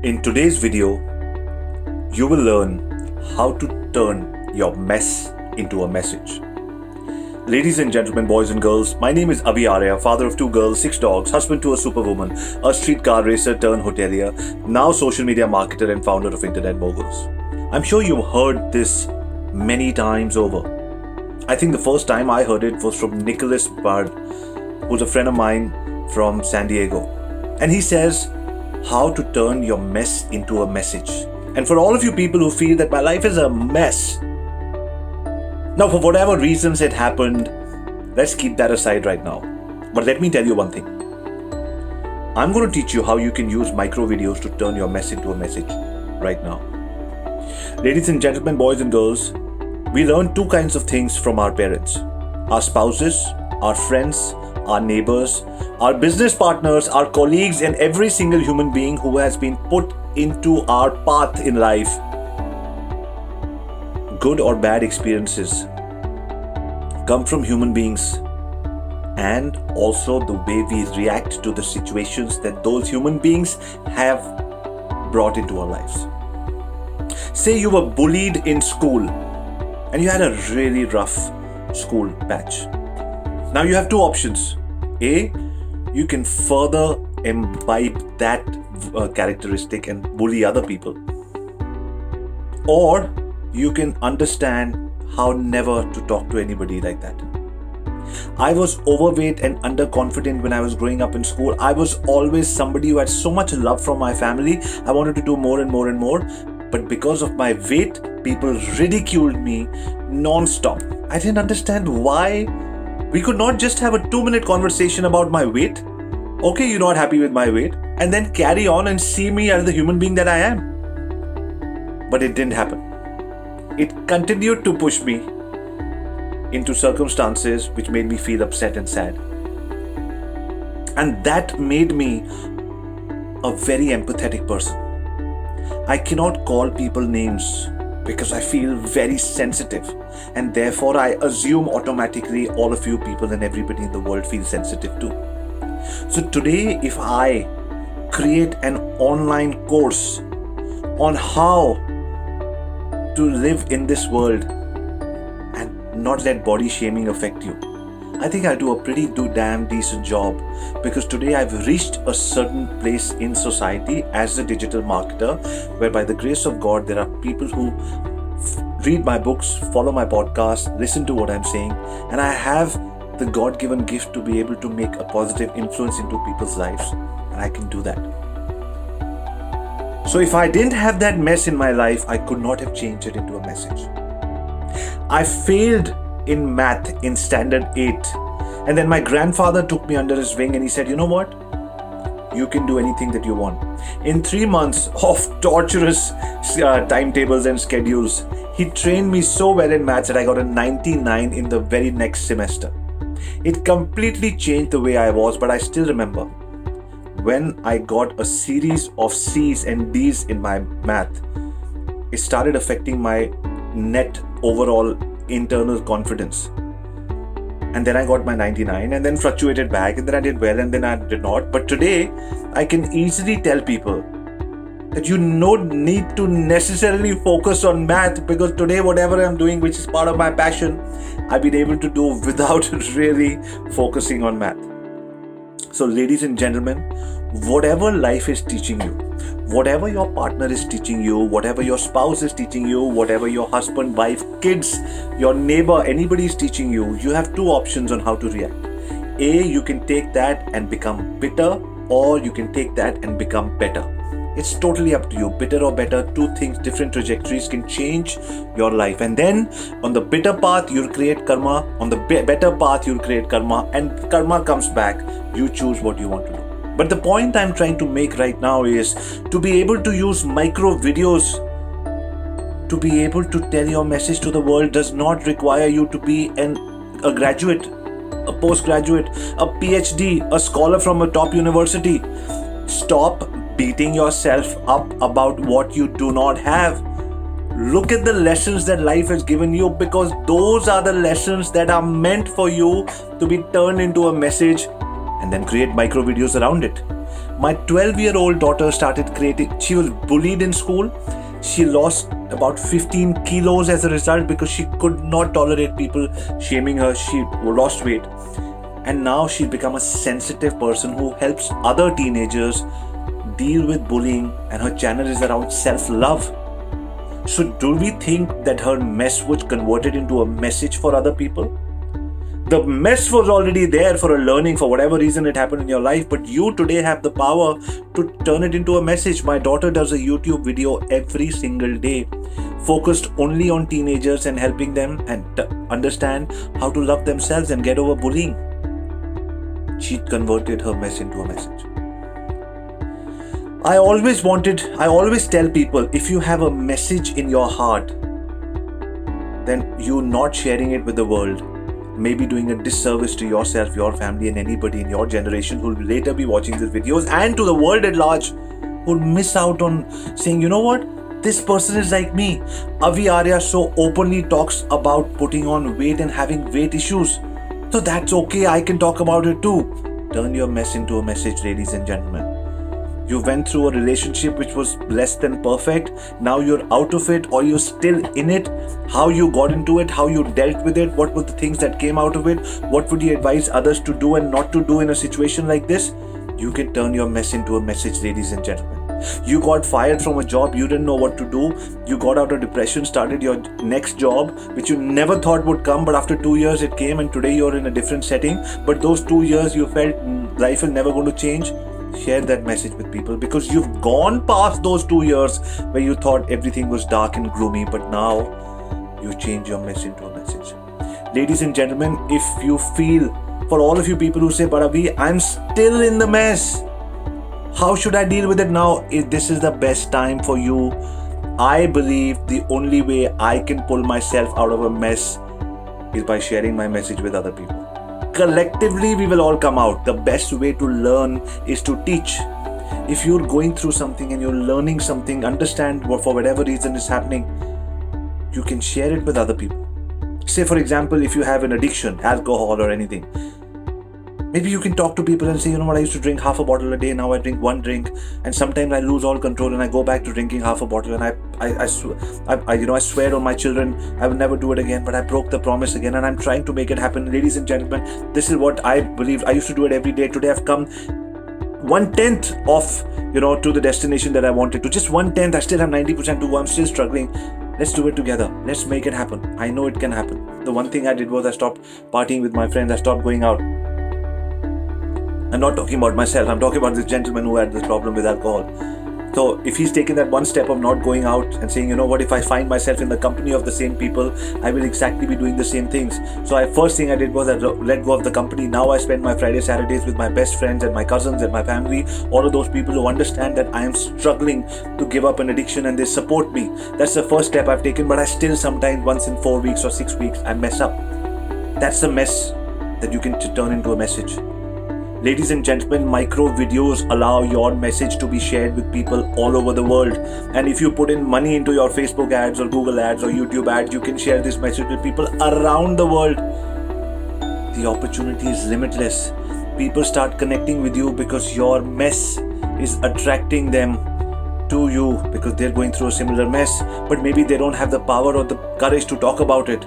In today's video, you will learn how to turn your mess into a message. Ladies and gentlemen, boys and girls, my name is Avi Arya, father of 2 girls, 6 dogs, husband to a superwoman, a street car racer turned hotelier, now social media marketer and founder of Internet Moguls. I'm sure you've heard this many times over. I think the first time I heard it was from Nicholas Bard, who's a friend of mine from San Diego. And he says, how to turn your mess into a message. And for all of you people who feel that my life is a mess, now for whatever reasons it happened, let's keep that aside right now. But let me tell you one thing. I'm going to teach you how you can use micro videos to turn your mess into a message right now. Ladies and gentlemen, boys and girls, we learn 2 kinds of things from our parents: our spouses, our friends, our neighbors, our business partners, our colleagues, and every single human being who has been put into our path in life. Good or bad experiences come from human beings, and also the way we react to the situations that those human beings have brought into our lives. Say you were bullied in school and you had a really rough school patch. Now you have 2 options. A, you can further imbibe that characteristic and bully other people. Or you can understand how never to talk to anybody like that. I was overweight and underconfident when I was growing up in school. I was always somebody who had so much love from my family. I wanted to do more and more and more. But because of my weight, people ridiculed me non-stop. I didn't understand why. We could not just have a 2-minute conversation about my weight. Okay, you're not happy with my weight, and then carry on and see me as the human being that I am. But it didn't happen. It continued to push me into circumstances which made me feel upset and sad. And that made me a very empathetic person. I cannot call people names because I feel very sensitive, and therefore I assume automatically all of you people and everybody in the world feel sensitive too. So today, if I create an online course on how to live in this world and not let body shaming affect you, I think I'll do a pretty damn decent job, because today I've reached a certain place in society as a digital marketer where, by the grace of God, there are people who read my books, follow my podcast, listen to what I'm saying, and I have the God-given gift to be able to make a positive influence into people's lives, and I can do that. So if I didn't have that mess in my life, I could not have changed it into a message. I failed in math in standard 8, and then my grandfather took me under his wing and he said, you know what, you can do anything that you want. In 3 months of torturous timetables and schedules, he trained me so well in maths that I got a 99 in the very next semester. It completely changed the way I was, but I still remember when I got a series of C's and D's in my math, it started affecting my net overall internal confidence. And then I got my 99 and then fluctuated back, and then I did well and then I did not. But today I can easily tell people that you don't need to necessarily focus on math, because today whatever I'm doing, which is part of my passion, I've been able to do without really focusing on math. So ladies and gentlemen, whatever life is teaching you, whatever your partner is teaching you, whatever your spouse is teaching you, whatever your husband, wife, kids, your neighbor, anybody is teaching you, you have 2 options on how to react. A, you can take that and become bitter, or you can take that and become better. It's totally up to you. Bitter or better, 2 things, different trajectories can change your life. And then on the bitter path, you'll create karma. On the better path, you'll create karma, and karma comes back. You choose what you want to do. But the point I'm trying to make right now is to be able to use micro videos to be able to tell your message to the world does not require you to be a graduate, a postgraduate, a PhD, a scholar from a top university. Stop beating yourself up about what you do not have. Look at the lessons that life has given you, because those are the lessons that are meant for you to be turned into a message, and then create micro videos around it. My 12-year-old daughter started creating, she was bullied in school. She lost about 15 kilos as a result because she could not tolerate people shaming her. She lost weight. And now she's become a sensitive person who helps other teenagers deal with bullying, and her channel is around self-love. So do we think that her mess was converted into a message for other people? The mess was already there for a learning, for whatever reason it happened in your life, but you today have the power to turn it into a message. My daughter does a YouTube video every single day, focused only on teenagers and helping them and understand how to love themselves and get over bullying. She converted her mess into a message. I always tell people, if you have a message in your heart, then you're not sharing it with the world, maybe doing a disservice to yourself, your family, and anybody in your generation who will later be watching these videos, and to the world at large, who'll miss out on saying, you know what, this person is like me. Avi Arya so openly talks about putting on weight and having weight issues. So that's okay, I can talk about it too. Turn your mess into a message, ladies and gentlemen. You went through a relationship which was less than perfect. Now you're out of it, or you're still in it. How you got into it, how you dealt with it, what were the things that came out of it, what would you advise others to do and not to do in a situation like this? You can turn your mess into a message, ladies and gentlemen. You got fired from a job, you didn't know what to do. You got out of depression, started your next job, which you never thought would come, but after 2 years it came, and today you're in a different setting. But those 2 years you felt life is never going to change. Share that message with people, because you've gone past those 2 years where you thought everything was dark and gloomy, but now you change your mess into a message. Ladies and gentlemen, if you feel, for all of you people who say, but Avi, I'm still in the mess, how should I deal with it now? This is the best time for you. I believe the only way I can pull myself out of a mess is by sharing my message with other people. Collectively, we will all come out. The best way to learn is to teach. If you're going through something and you're learning something, understand what, for whatever reason is happening, you can share it with other people. Say, for example, if you have an addiction, alcohol or anything, maybe you can talk to people and say, you know what, I used to drink half a bottle a day, now I drink one drink, and sometimes I lose all control and I go back to drinking half a bottle, and I swear on my children I will never do it again, but I broke the promise again, and I'm trying to make it happen. Ladies and gentlemen, this is what I believe. I used to do it every day. Today I've come 1/10 of to the destination that I wanted to. Just 1/10. I still have 90% to go. I'm still struggling. Let's do it together. Let's make it happen. I know it can happen. The one thing I did was I stopped partying with my friends. I stopped going out. I'm not talking about myself. I'm talking about this gentleman who had this problem with alcohol. So if he's taken that one step of not going out and saying, you know what, if I find myself in the company of the same people, I will exactly be doing the same things. So first thing I did was I let go of the company. Now I spend my Friday, Saturdays with my best friends and my cousins and my family, all of those people who understand that I am struggling to give up an addiction, and they support me. That's the first step I've taken, but I still sometimes once in 4 weeks or 6 weeks, I mess up. That's the mess that you can turn into a message. Ladies and gentlemen, micro videos allow your message to be shared with people all over the world. And if you put in money into your Facebook ads or Google ads or YouTube ads, you can share this message with people around the world. The opportunity is limitless. People start connecting with you because your mess is attracting them to you, because they're going through a similar mess, but maybe they don't have the power or the courage to talk about it.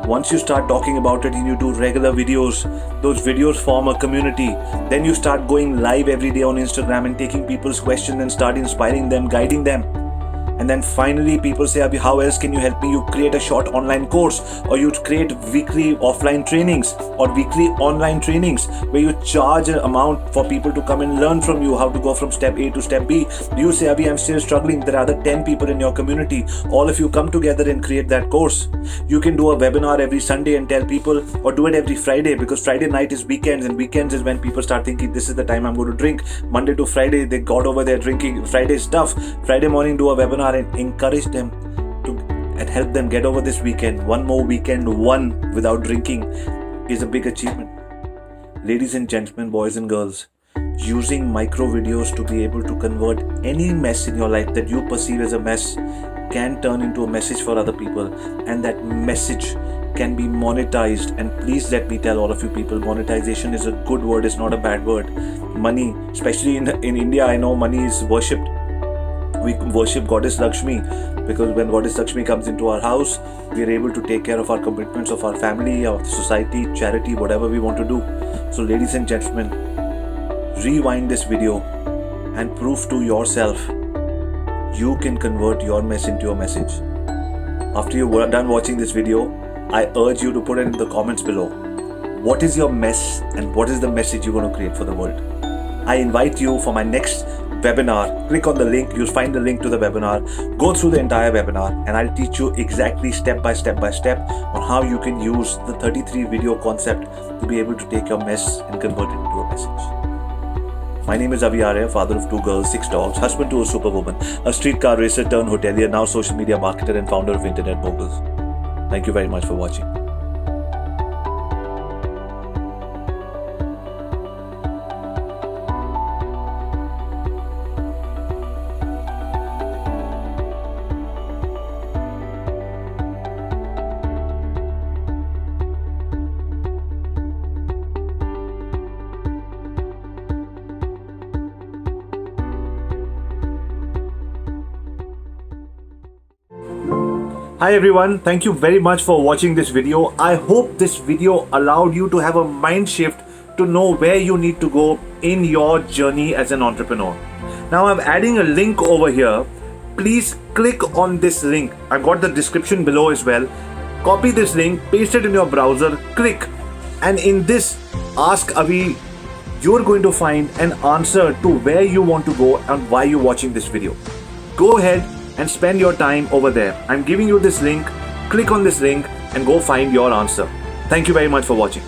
Once you start talking about it and you do regular videos, those videos form a community. Then you start going live every day on Instagram and taking people's questions and start inspiring them, guiding them. And then finally people say, Abhi, how else can you help me? You create a short online course, or you create weekly offline trainings or weekly online trainings where you charge an amount for people to come and learn from you how to go from step A to step B. You say, Abhi, I'm still struggling. There are other 10 people in your community. All of you come together and create that course. You can do a webinar every Sunday and tell people, or do it every Friday, because Friday night is weekends, and weekends is when people start thinking, this is the time I'm going to drink. Monday to Friday, they got over their drinking. Friday is tough. Friday morning, do a webinar and encourage them to and help them get over this weekend. One more weekend, without drinking, is a big achievement. Ladies and gentlemen, boys and girls, using micro videos to be able to convert any mess in your life that you perceive as a mess can turn into a message for other people, and that message can be monetized. And please let me tell all of you people, monetization is a good word, it's not a bad word. Money, especially in India, I know money is worshipped. We worship Goddess Lakshmi because when Goddess Lakshmi comes into our house, we are able to take care of our commitments of our family, of society, charity, whatever we want to do. So ladies and gentlemen, rewind this video and prove to yourself you can convert your mess into a message. After you're done watching this video, I urge you to put it in the comments below. What is your mess and what is the message you're going to create for the world? I invite you for my next webinar. Click on the link, you'll find the link to the webinar. Go through the entire webinar and I'll teach you exactly step by step on how you can use the 33 video concept to be able to take your mess and convert it into a message. My name is Avi Arya, father of 2 girls, 6 dogs, husband to a superwoman, a streetcar racer turned hotelier, now social media marketer and founder of Internet Moguls. Thank you very much for watching. Hi everyone, thank you very much for watching this video. I hope this video allowed you to have a mind shift to know where you need to go in your journey as an entrepreneur. Now I'm adding a link over here. Please click on this link. I've got the description below as well. Copy this link, paste it in your browser, click, and in this Ask Avi, you're going to find an answer to where you want to go and why you're watching this video. Go ahead and spend your time over there. I'm giving you this link. Click on this link and go find your answer. Thank you very much for watching.